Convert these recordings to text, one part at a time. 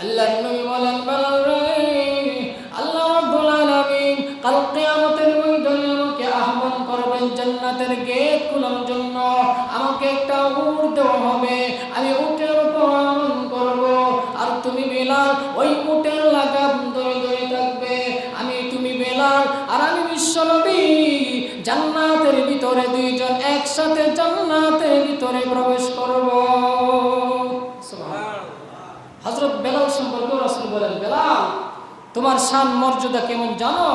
আল্লাহর নবী বলেন, বেলাল রে, আল্লাহ রাব্বুল আলামিন কাল কিয়ামতের ময়দানে আমাকে আহ্বান করবেন জান্নাতের গেট খোলার জন্য। আমাকে একটা উট দেওয়া হবে, আমি উটের উপর আরোহণ করব, আর তুমি বেলাল ওই উটের লাগাম ধরে ধরে থাকবে। তুমি বেলাল আর আমি বিশ্বনবী জান্নাতের ভিতরে দুইজন একসাথে জান্নাতের ভিতরে প্রবেশ করব। হযরত বেলাল সম্পর্কে রাসূল বলেন, বেলাল তোমার শান মর্যাদা কেমন জানো?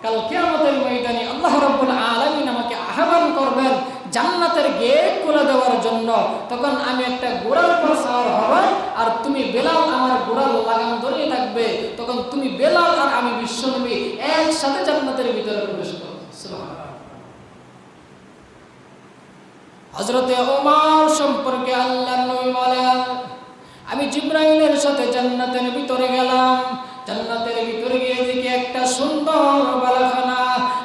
কাল কিয়ামতের ময়দানে আল্লাহ রাব্বুল আলামিন আমাকে আহ্বান করবেন জান্নাতের গেট খুলে দেওয়ার জন্য। তখন আমি একটা ঘোড়ার উপর সওয়ার হব, আর তুমি বেলাল আমার ঘোড়ার লাগাম ধরে থাকবে। তখন তুমি বেলাল আর আমি বিশ্বনবী একসাথে জান্নাতের ভিতরে প্রবেশ করব। সুবহানাল্লাহ। হযরতে ওমর সম্পর্কে আল্লাহর নবী বলেন, আমি জিবরাইলের সাথে জান্নাতের ভিতরে গেলাম। জান্নাতের ভিতরে গিয়ে দেখি একটা সুন্দর বালাখানা।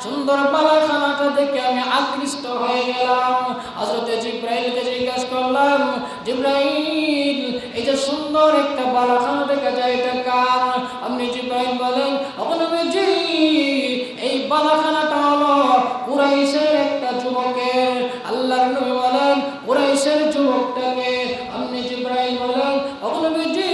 সুন্দর বালাখানাটা দেখে আমি আকৃষ্ট হয়ে গেলাম। হযরতে জিবরাইলকে জিজ্ঞাসা করলাম, জিবরাইল এই যে সুন্দর একটা বালাখানা দেখা যায় এটা কার? আপনি জিবরাইল বলেন, ওগো নবীজি এই বালাখানাটা হলো কুরাইশের একটা যুবকের। আল্লাহর নবী বলেন, কুরাইশের যুবকটাকে? আপনি জিবরাইল বলেন, ওগো নবীজি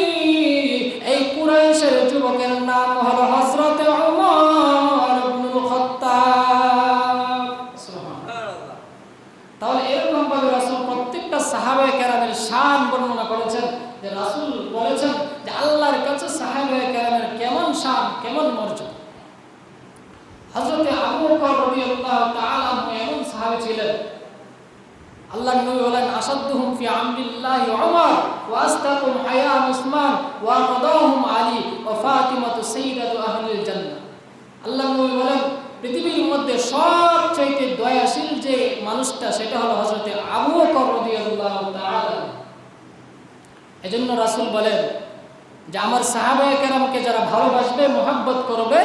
এই কুরাইশের যুবকের নাম হলো হযরতে ওমর ইবনুল খাত্তাব। সুবহানাল্লাহ। তাহলে এরকম ভাবে রাসূল প্রত্যেকটা সাহাবায়ে কেরামের শান বর্ণনা করেছেন, যে রাসূল বলেছেন যে আল্লাহর কাছে সাহাবায়ে কেরামের কেমন শান, কেমন মর্যাদা। হযরতে আবু বকর রাদিয়াল্লাহু তাআলা আনহু এমন সাহাবী ছিলেন, আল্লাহর নবী বলেন, আসাদুহুম ফি আমরিল্লাহি ওমর ওয়া আসতাকুম হায়ান উসমান ওয়া কাদাহুম আলী ওয়া ফাতিমাতু সাইয়্যিদাতু আহলিল জান্নাহ। আল্লাহর নবী বলেন, পৃথিবীর মধ্যে সবচেয়ে দয়াশীল যে মানুষটা সেটা হলো হযরতে আবু বকর রাদিয়াল্লাহু তাআলা। এজন্য রাসূল বলেন যে আমার সাহাবায়ে কেরামকে যারা ভালোবাসবে, মুহাব্বত করবে,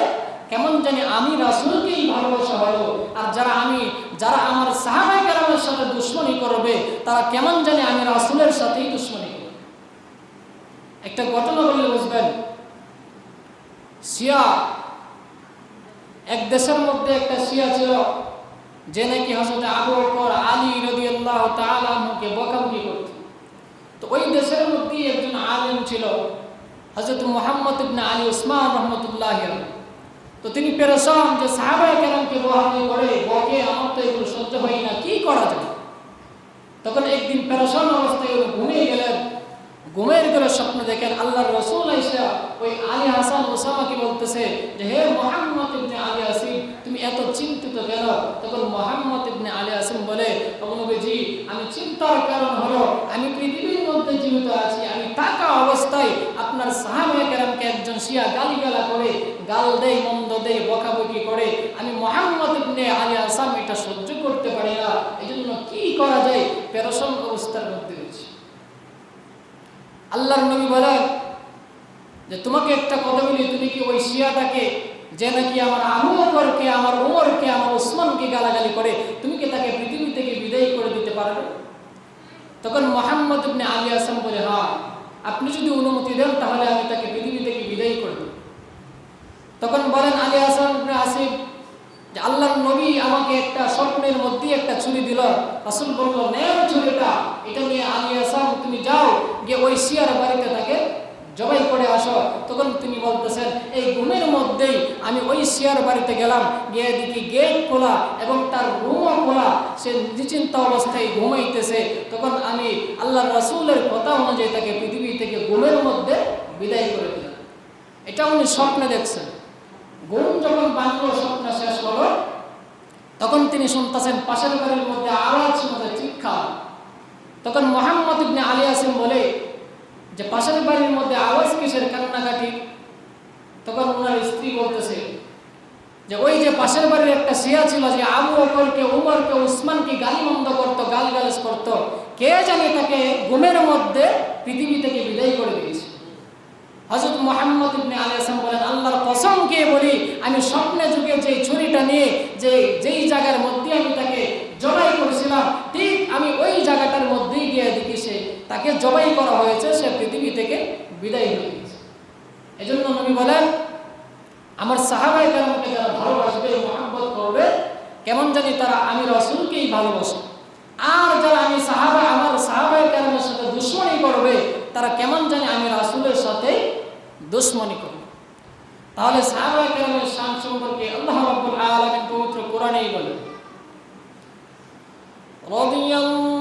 কেমন জানি আমি রাসূলকেই ভালোবাসা হলো। আর যারা আমার সাহাবায়ে কেরামের সাথে দুশমনি করবে, তারা কেমন জানি আমি রাসূলের সাথেই দুশমনি করবে। একটা ঘটনা বললে বুঝবেন। শিয়া, এক দেশের মধ্যে একটা শিয়া ছিল যে নাকি হযরত আবু বকর, আলী রাদিয়াল্লাহু তাআলা আনহুকে বকাবকি করত। তো ওই দেশের মধ্যে একজন আলেম ছিল হযরত মুহাম্মদ ইবনে আলী উসমান রাহমাতুল্লাহি আলাইহি। তো তিনি পেরেশান যে সাহাবায়ে কেরামকে বকাবকি করে, বকে, আমার তো এগুলো সহ্য হয় না, কি করা যায়? তখন একদিন পেরেশান অবস্থায় ঘুমিয়ে গেলেন। ঘুমের ঘরে স্বপ্ন দেখেন আল্লাহর রাসূল আইসা ওই আলী হাসান ওসামাকে বলতেছে যে, হে মুহাম্মদ ইবনে আলী আসিম, তুমি এত চিন্তিত কেন? তখন মুহাম্মদ ইবনে আলী আসিম বলে, ওগো নবীজি আমি চিন্তার কারণ হলো আমি পৃথিবীর মধ্যে জীবিত আছি, আমি থাকা অবস্থায় আপনার সাহাবায়ে কেরামকে একজন শিয়া গালিগালা করে, গাল দেয়, মন্দ দেয়, বকাবকি করে, আমি মুহাম্মদ ইবনে আলী আসিম এটা সহ্য করতে পারি না। এজন্য কি করা যায়? পেরেশান অবস্থার মধ্যে রয়েছে। আল্লাহর নবী বলেন যে তোমাকে একটা কথা বলি, তুমি কি ওই শিয়াটাকে যে নাকি আমার আবু বকরকে, আমার ওমরকে, আমার ওসমানকে গালাগালি করে, তুমি কি তাকে পৃথিবী থেকে বিদায় করে দিতে পারবে? তখন মুহাম্মদ ইবনে আলী আসিম বলে, হ্যাঁ আপনি যদি অনুমতি দেন তাহলে আমি তাকে পৃথিবী থেকে বিদায় করে দেব। তখন বলেন আলী হাসান ইবনে আসিম যে আল্লাহর নবী আমাকে একটা স্বপ্নের মধ্যে একটা ছুরি দিল। রাসূল বলল, নেও ছুরিটা, এটা নিয়ে আলী হাসান তুমি যাও, গিয়ে ওই শিয়ার বাড়িতে তাকে জবাই করে আসো। তখন তিনি বলতেছেন, এই ঘুমের মধ্যেই আমি ওই শিয়ার বাড়িতে গেলাম, গিয়ে দেখি গেট খোলা এবং তার রুমও খোলা, সে নিশ্চিন্ত অবস্থায় ঘুমাইতেছে। তখন আমি আল্লাহর রাসূলের কথা অনুযায়ী তাকে পৃথিবী থেকে ঘুমের মধ্যে বিদায় করে দিলাম। এটা উনি স্বপ্নে দেখছেন। ঘুম যখন ভাঙলো, স্বপ্ন শেষ হলো, তখন তিনি শুনতেছেন পাশের বাড়ির মধ্যে আওয়াজ শোনা যায়, চিৎকার। তখন মুহাম্মদ ইবনে আলী আসিম বলে যে পাশের বাড়ির মধ্যে আওয়াজ কিসের, কান্নাকাটি? তখন ওনার স্ত্রী বলতেছে যে ওই যে পাশের বাড়ির একটা শিয়া ছিল যে আবু বকরকে, উমরকে, উসমানকে গালিমন্দ করতো, গালগালাজ করতো, কে জানে তাকে ঘুমের মধ্যে পৃথিবী থেকে বিদায় করে দিয়েছে। হযরত মুহাম্মদ ইবনে আলী আসিম বলেন, আল্লাহর কসম কে বলি, আমি স্বপ্নে যুগে যে ছুরিটা নিয়ে যেই জায়গার মধ্যে আমি তাকে জবাই করেছিলাম, ঠিক আমি ওই জায়গাটার মধ্যেই গিয়ে দেখি তাকে জবাই করা হয়েছে, সে পৃথিবী থেকে বিদায় হয়ে গেছে। এজন্য নবী বলেন, আমার সাহাবায়ে কেরামকে যারা ভালোবাসবে, মহব্বত করবে, কেমন জানি তারা আমি রাসূলকেই ভালোবাসে। আর যারা আমার সাহাবায়ে কেরামের সাথে দুশমনি করবে, তারা কেমন জানি আমি রাসূলের সাথে দুশমনি করবে। তাহলে সাহাবায়ে কেরামের শান সম্পর্কে আল্লাহ রাব্বুল আলামিন পবিত্র কোরআনেই বলেন, রাদিয়াল্লাহু